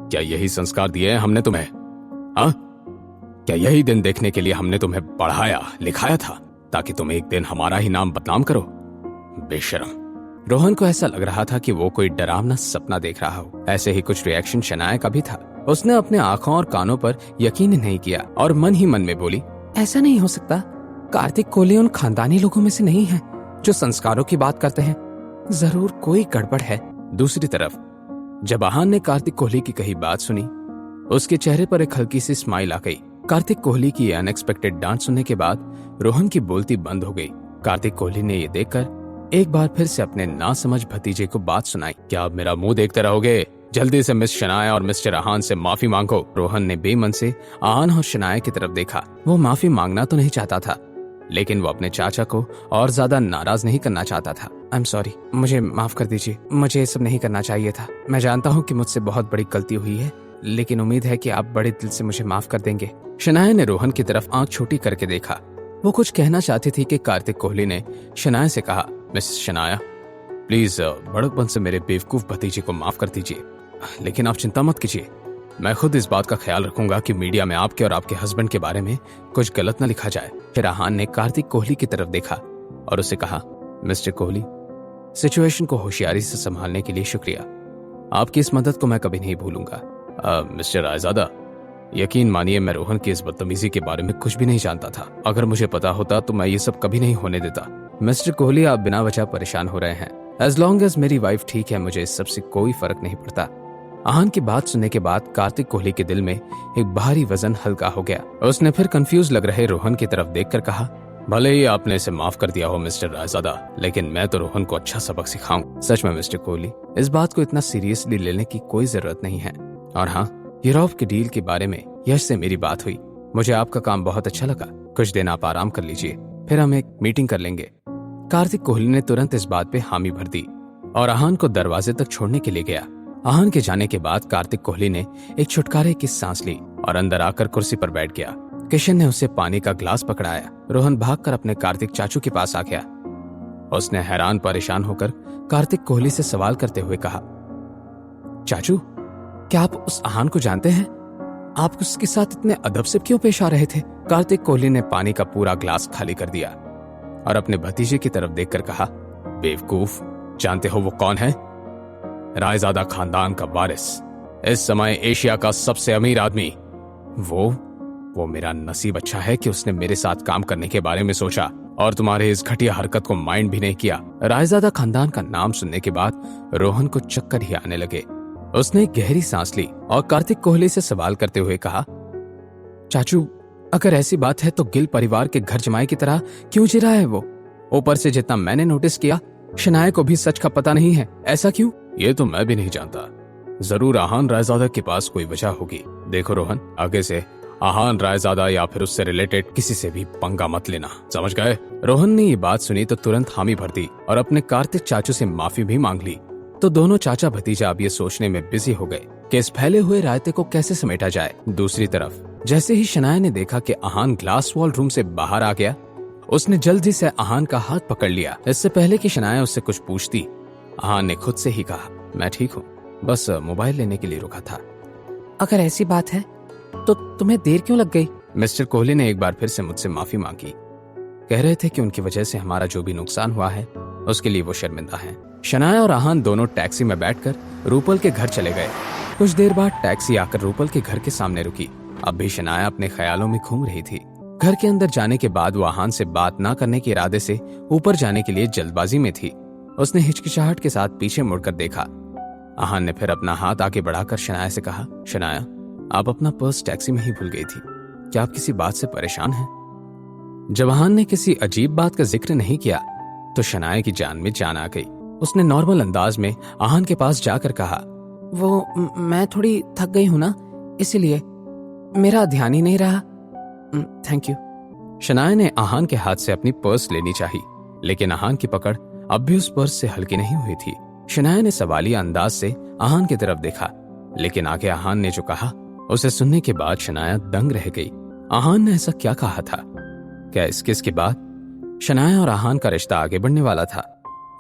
क्या यही संस्कार दिए हैं हमने तुम्हें? हाँ, क्या यही दिन देखने के लिए हमने तुम्हें पढ़ाया लिखाया था, ताकि तुम एक दिन हमारा ही नाम बदनाम करो? बेशरम। रोहन को ऐसा लग रहा था कि वो कोई डरावना सपना देख रहा हो। ऐसे ही कुछ रिएक्शन शनाया का भी था। उसने अपने आंखों और कानों पर यकीन नहीं किया और मन ही मन में बोली, ऐसा नहीं हो सकता। कार्तिक कोहली उन खानदानी लोगों में से नहीं है जो संस्कारों की बात करते हैं। जरूर कोई गड़बड़ है। दूसरी तरफ जब आहान ने कार्तिक कोहली की कही बात सुनी, उसके चेहरे पर एक हल्की सी स्माइल आ गई। कार्तिक कोहली की अनएक्सपेक्टेड डांट सुनने के बाद रोहन की बोलती बंद हो गई। कार्तिक कोहली ने ये देखकर एक बार फिर से अपने नासमझ भतीजे को बात सुनाई। क्या आप मेरा मुंह देखते रहोगे? जल्दी से मिस शनाया और मिस्टर आहान से माफी मांगो। रोहन ने बेमन से आहान और शनाया की तरफ देखा। वो माफी मांगना तो नहीं चाहता था, लेकिन वो अपने चाचा को और ज्यादा नाराज नहीं करना चाहता था। आई एम सॉरी, मुझे माफ कर दीजिए। मुझे ये सब नहीं करना चाहिए था। मैं जानता हूँ कि मुझसे बहुत बड़ी गलती हुई है, लेकिन उम्मीद है कि आप बड़े दिल से मुझे माफ कर देंगे। शनाया ने रोहन की तरफ आंख छोटी करके देखा। वो कुछ कहना चाहती थी कि कार्तिक कोहली ने शनाया से कहा, मिस शनाया, प्लीज बड़कपन से मेरे बेवकूफ भतीजे को माफ कर दीजिए, लेकिन आप चिंता मत कीजिए। मैं खुद इस बात का ख्याल रखूंगा कि मीडिया में आपके और आपके हस्बैंड के बारे में कुछ गलत न लिखा जाए। फिर आहान ने कार्तिक कोहली की तरफ देखा और उसे कहा, मिस्टर कोहली, सिचुएशन को होशियारी से संभालने के लिए शुक्रिया। आपकी इस मदद को मैं कभी नहीं भूलूंगा। मिस्टर रायजादा, यकीन मानिए मैं रोहन की इस बदतमीजी के बारे में कुछ भी नहीं जानता था। अगर मुझे पता होता तो मैं ये सब कभी नहीं होने देता। मिस्टर कोहली, आप बिना वजह परेशान हो रहे हैं। एज लॉन्ग एज मेरी वाइफ ठीक है, मुझे इस सब से कोई फर्क नहीं पड़ता। आहान की बात सुनने के बाद कार्तिक कोहली के दिल में एक भारी वजन हल्का हो गया। उसने फिर कंफ्यूज लग रहे रोहन की तरफ देखकर कहा, भले ही आपने इसे माफ कर दिया हो मिस्टर रायजादा, लेकिन मैं तो रोहन को अच्छा सबक सिखाऊं। सच में मिस्टर कोहली, इस बात को इतना सीरियसली लेने की कोई जरूरत नहीं है। और हाँ, यूरोप के डील के बारे में यश से मेरी बात हुई। मुझे आपका काम बहुत अच्छा लगा। कुछ दिन आप आराम कर लीजिए, फिर हम एक मीटिंग कर लेंगे। कार्तिक कोहली ने तुरंत इस बात पे हामी भर दी और आहान को दरवाजे तक छोड़ने के लिए गया। आहान के जाने के बाद कार्तिक कोहली ने एक छुटकारे की सांस ली और अंदर आकर कुर्सी पर बैठ गया। किशन ने उसे पानी का ग्लास पकड़ाया। रोहन भागकर अपने कार्तिक चाचू के पास आ गया। उसने हैरान परेशान होकर कार्तिक कोहली से सवाल करते हुए कहा, चाचू, क्या आप उस आहान को जानते हैं? आप उसके साथ इतने अदब से क्यों पेश आ रहे थे? कार्तिक कोहली ने पानी का पूरा ग्लास खाली कर दिया और अपने भतीजे की तरफ देखकर कहा, बेवकूफ, जानते हो वो कौन है? रायजादा खानदान का वारिस, इस समय एशिया का सबसे अमीर आदमी। वो मेरा नसीब अच्छा है कि उसने मेरे साथ काम करने के बारे में सोचा और तुम्हारे इस घटिया हरकत को माइंड भी नहीं किया। रायजादा खानदान का नाम सुनने के बाद रोहन को चक्कर ही आने लगे। उसने एक गहरी सांस ली और कार्तिक कोहली से सवाल करते हुए कहा, चाचू, अगर ऐसी बात है तो गिल परिवार के घर जमाई की तरह क्यों जी रहा है वो? ऊपर से जितना मैंने नोटिस किया, शनाया को भी सच का पता नहीं है। ऐसा क्यों? ये तो मैं भी नहीं जानता। जरूर आहान रायजादा के पास कोई वजह होगी। देखो रोहन, आगे से आहान रायजादा या फिर उससे रिलेटेड किसी से भी पंगा मत लेना, समझ गए? रोहन ने ये बात सुनी तो तुरंत हामी भर दी और अपने कार्तिक चाचू से माफी भी मांग ली। तो दोनों चाचा भतीजा अब ये सोचने में बिजी हो गए कि इस फैले हुए रायते को कैसे समेटा जाए। दूसरी तरफ जैसे ही शनाया ने देखा कि आहान ग्लास वॉल रूम से बाहर आ गया, उसने जल्दी से आहान का हाथ पकड़ लिया। इससे पहले कि शनाया उससे कुछ पूछती, आहान ने खुद से ही कहा, मैं ठीक हूँ, बस मोबाइल लेने के लिए रुका था। अगर ऐसी बात है तो तुम्हें देर क्यों लग गई? मिस्टर कोहली ने एक बार फिर से मुझसे माफी मांगी। कह रहे थे कि उनकी वजह से हमारा जो भी नुकसान हुआ है उसके लिए वो शर्मिंदा है। शनाया और आहान दोनों टैक्सी में बैठकर रूपल के घर चले गए। कुछ देर बाद टैक्सी आकर रूपल के घर के सामने रुकी। अब भी शनाया अपने ख्यालों में घूम रही थी। घर के अंदर जाने के बाद वो आहान से बात ना करने के इरादे से ऊपर जाने के लिए जल्दबाजी में थी। उसने हिचकिचाहट के साथ पीछे मुड़कर देखा। आहान ने फिर अपना हाथ आगे बढ़ाकर शनाया से कहा, शनाया, आप अपना पर्स टैक्सी में ही भूल गई थी। क्या आप किसी बात से परेशान हैं? जब आहान ने किसी अजीब बात का जिक्र नहीं किया तो शनाया की जान में जान आ गई। उसने नॉर्मल अंदाज में आहान के पास जाकर कहा, वो मैं थोड़ी थक गई हूं ना, इसीलिए मेरा ध्यान ही नहीं रहा। Thank you. शनाया ने आहान के हाथ से अपनी पर्स लेनी चाहिए, लेकिन आहान की पकड़ अब भी उस पर्स से हल्की नहीं हुई थी। शनाया ने सवालिया अंदाज से आहान की तरफ देखा, लेकिन आगे आहान ने जो कहा उसे सुनने के बाद शनाया दंग रह गई। आहान ने ऐसा क्या कहा था? क्या इस किस के बाद शनाया और आहान का रिश्ता आगे बढ़ने वाला था?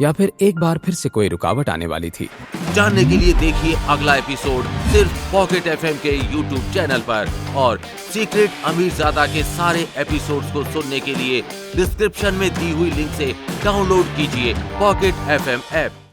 या फिर एक बार फिर से कोई रुकावट आने वाली थी। जानने के लिए देखिए अगला एपिसोड सिर्फ पॉकेट एफएम के यूट्यूब चैनल पर, और सीक्रेट अमीरजादा के सारे एपिसोड्स को सुनने के लिए डिस्क्रिप्शन में दी हुई लिंक से डाउनलोड कीजिए पॉकेट एफएम ऐप।